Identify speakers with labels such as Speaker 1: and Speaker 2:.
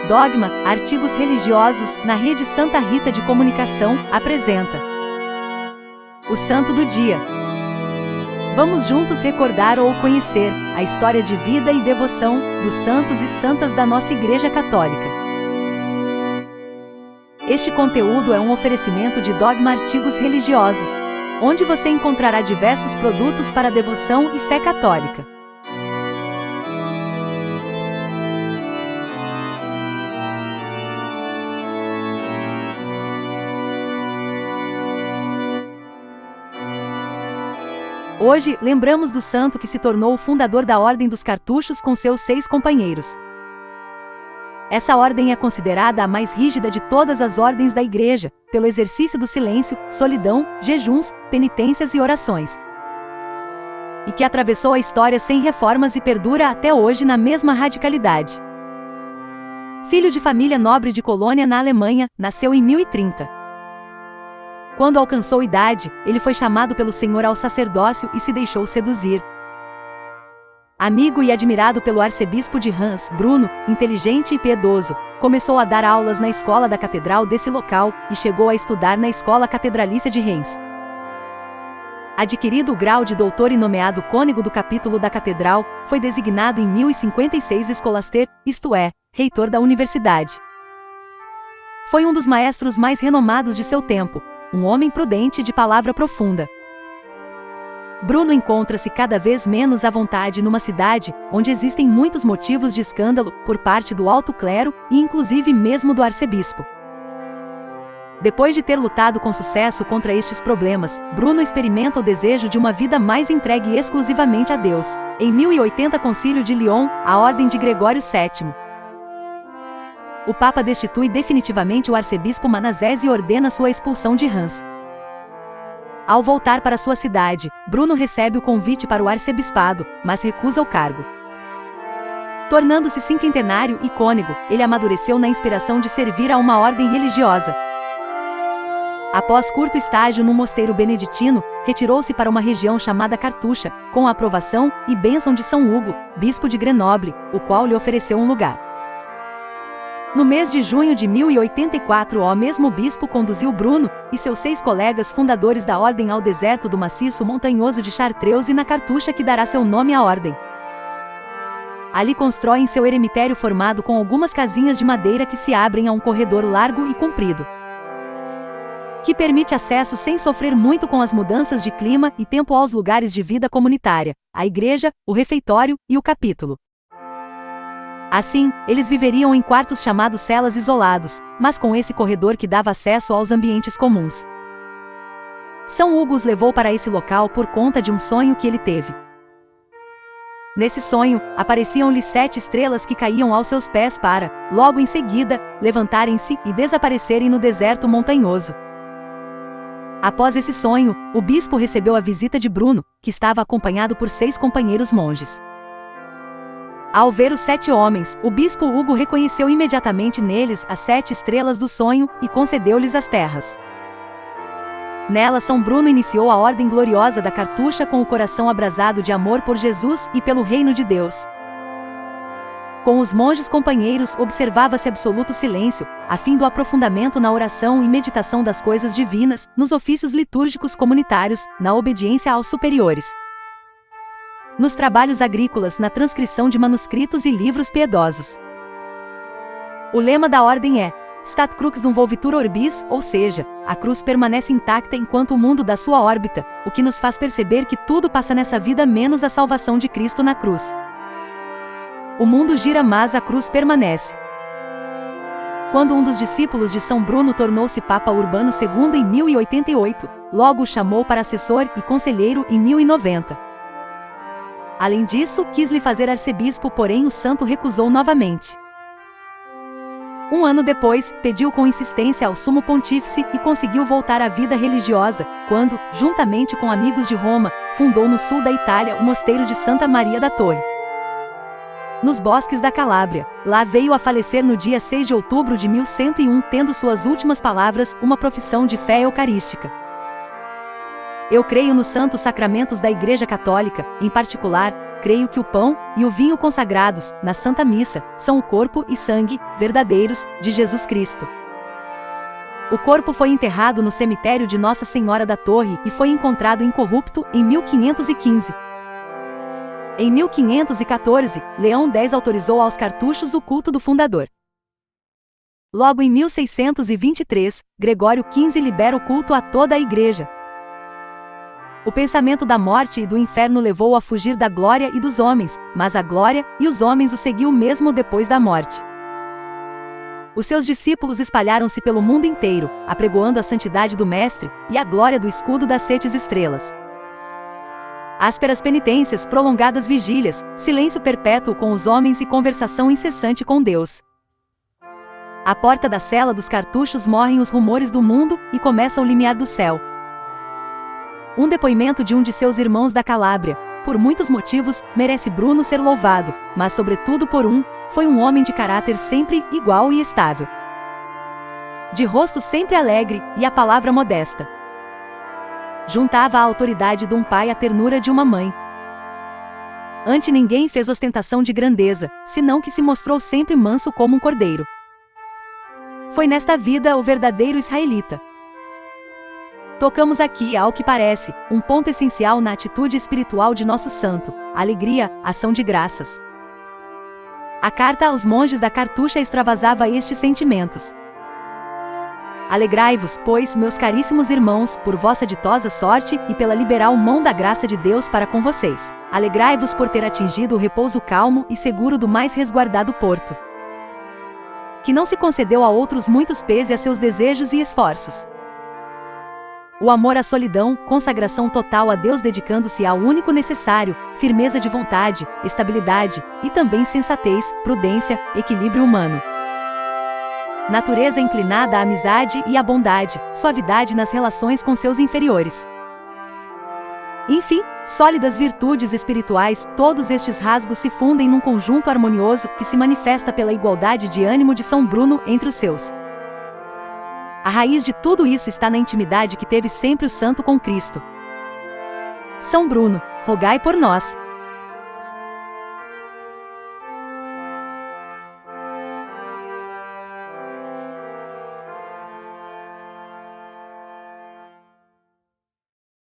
Speaker 1: Dogma, Artigos Religiosos, na Rede Santa Rita de Comunicação, apresenta o Santo do Dia. Vamos juntos recordar ou conhecer a história de vida e devoção dos santos e santas da nossa Igreja Católica. Este conteúdo é um oferecimento de Dogma Artigos Religiosos, onde você encontrará diversos produtos para devoção e fé católica. Hoje, lembramos do santo que se tornou o fundador da Ordem dos Cartuchos com seus 6 companheiros. Essa ordem é considerada a mais rígida de todas as ordens da Igreja, pelo exercício do silêncio, solidão, jejuns, penitências e orações. E que atravessou a história sem reformas e perdura até hoje na mesma radicalidade. Filho de família nobre de Colônia, na Alemanha, nasceu em 1030. Quando alcançou idade, ele foi chamado pelo Senhor ao sacerdócio e se deixou seduzir. Amigo e admirado pelo arcebispo de Reims, Bruno, inteligente e piedoso, começou a dar aulas na escola da catedral desse local e chegou a estudar na escola catedralícia de Reims. Adquirido o grau de doutor e nomeado cônego do capítulo da catedral, foi designado em 1056 escolaster, isto é, reitor da universidade. Foi um dos maestros mais renomados de seu tempo, um homem prudente e de palavra profunda. Bruno encontra-se cada vez menos à vontade numa cidade onde existem muitos motivos de escândalo por parte do alto clero e inclusive mesmo do arcebispo. Depois de ter lutado com sucesso contra estes problemas, Bruno experimenta o desejo de uma vida mais entregue exclusivamente a Deus. Em 1080, Concílio de Lyon, a ordem de Gregório VII. O Papa destitui definitivamente o arcebispo Manasés e ordena sua expulsão de Reims. Ao voltar para sua cidade, Bruno recebe o convite para o arcebispado, mas recusa o cargo. Tornando-se cinquentenário e cônego, ele amadureceu na inspiração de servir a uma ordem religiosa. Após curto estágio no mosteiro beneditino, retirou-se para uma região chamada Cartucha, com a aprovação e bênção de São Hugo, bispo de Grenoble, o qual lhe ofereceu um lugar. No mês de junho de 1084, o mesmo bispo conduziu Bruno e seus 6 colegas fundadores da ordem ao deserto do maciço montanhoso de Chartreuse e na Cartucha, que dará seu nome à ordem. Ali constroem seu eremitério formado com algumas casinhas de madeira que se abrem a um corredor largo e comprido, que permite acesso sem sofrer muito com as mudanças de clima e tempo aos lugares de vida comunitária, a igreja, o refeitório e o capítulo. Assim, eles viveriam em quartos chamados celas isolados, mas com esse corredor que dava acesso aos ambientes comuns. São Hugo os levou para esse local por conta de um sonho que ele teve. Nesse sonho, apareciam-lhe 7 estrelas que caíam aos seus pés para, logo em seguida, levantarem-se e desaparecerem no deserto montanhoso. Após esse sonho, o bispo recebeu a visita de Bruno, que estava acompanhado por 6 companheiros monges. Ao ver os 7 homens, o bispo Hugo reconheceu imediatamente neles as 7 estrelas do sonho e concedeu-lhes as terras. Nela, São Bruno iniciou a ordem gloriosa da Cartucha com o coração abrasado de amor por Jesus e pelo reino de Deus. Com os monges companheiros observava-se absoluto silêncio, a fim do aprofundamento na oração e meditação das coisas divinas, nos ofícios litúrgicos comunitários, na obediência aos superiores, nos trabalhos agrícolas, na transcrição de manuscritos e livros piedosos. O lema da ordem é Stat crux non volvitur orbis, ou seja, a cruz permanece intacta enquanto o mundo dá sua órbita, o que nos faz perceber que tudo passa nessa vida menos a salvação de Cristo na cruz. O mundo gira, mas a cruz permanece. Quando um dos discípulos de São Bruno tornou-se Papa Urbano II em 1088, logo o chamou para assessor e conselheiro em 1090. Além disso, quis-lhe fazer arcebispo, porém o santo recusou novamente. Um ano depois, pediu com insistência ao sumo pontífice e conseguiu voltar à vida religiosa, quando, juntamente com amigos de Roma, fundou no sul da Itália o mosteiro de Santa Maria da Torre, nos bosques da Calábria. Lá veio a falecer no dia 6 de outubro de 1101, tendo suas últimas palavras uma profissão de fé eucarística. Eu creio nos santos sacramentos da Igreja Católica, em particular, creio que o pão e o vinho consagrados, na Santa Missa, são o corpo e sangue, verdadeiros, de Jesus Cristo. O corpo foi enterrado no cemitério de Nossa Senhora da Torre e foi encontrado incorrupto em 1515. Em 1514, Leão X autorizou aos cartuchos o culto do fundador. Logo em 1623, Gregório XV libera o culto a toda a Igreja. O pensamento da morte e do inferno levou-o a fugir da glória e dos homens, mas a glória e os homens o seguiu mesmo depois da morte. Os seus discípulos espalharam-se pelo mundo inteiro, apregoando a santidade do Mestre e a glória do escudo das 7 estrelas. Ásperas penitências, prolongadas vigílias, silêncio perpétuo com os homens e conversação incessante com Deus. À porta da cela dos cartuchos morrem os rumores do mundo e começa o limiar do céu. Um depoimento de um de seus irmãos da Calábria: por muitos motivos, merece Bruno ser louvado, mas sobretudo por foi um homem de caráter sempre igual e estável. De rosto sempre alegre, e a palavra modesta. Juntava a autoridade de um pai à ternura de uma mãe. Ante ninguém fez ostentação de grandeza, senão que se mostrou sempre manso como um cordeiro. Foi nesta vida o verdadeiro israelita. Tocamos aqui, ao que parece, um ponto essencial na atitude espiritual de nosso santo: alegria, ação de graças. A carta aos monges da Cartucha extravasava estes sentimentos. Alegrai-vos, pois, meus caríssimos irmãos, por vossa ditosa sorte e pela liberal mão da graça de Deus para com vocês. Alegrai-vos por ter atingido o repouso calmo e seguro do mais resguardado porto, que não se concedeu a outros muitos pese a seus desejos e esforços. O amor à solidão, consagração total a Deus dedicando-se ao único necessário, firmeza de vontade, estabilidade, e também sensatez, prudência, equilíbrio humano. Natureza inclinada à amizade e à bondade, suavidade nas relações com seus inferiores. Enfim, sólidas virtudes espirituais, todos estes rasgos se fundem num conjunto harmonioso que se manifesta pela igualdade de ânimo de São Bruno entre os seus. A raiz de tudo isso está na intimidade que teve sempre o santo com Cristo. São Bruno, rogai por nós.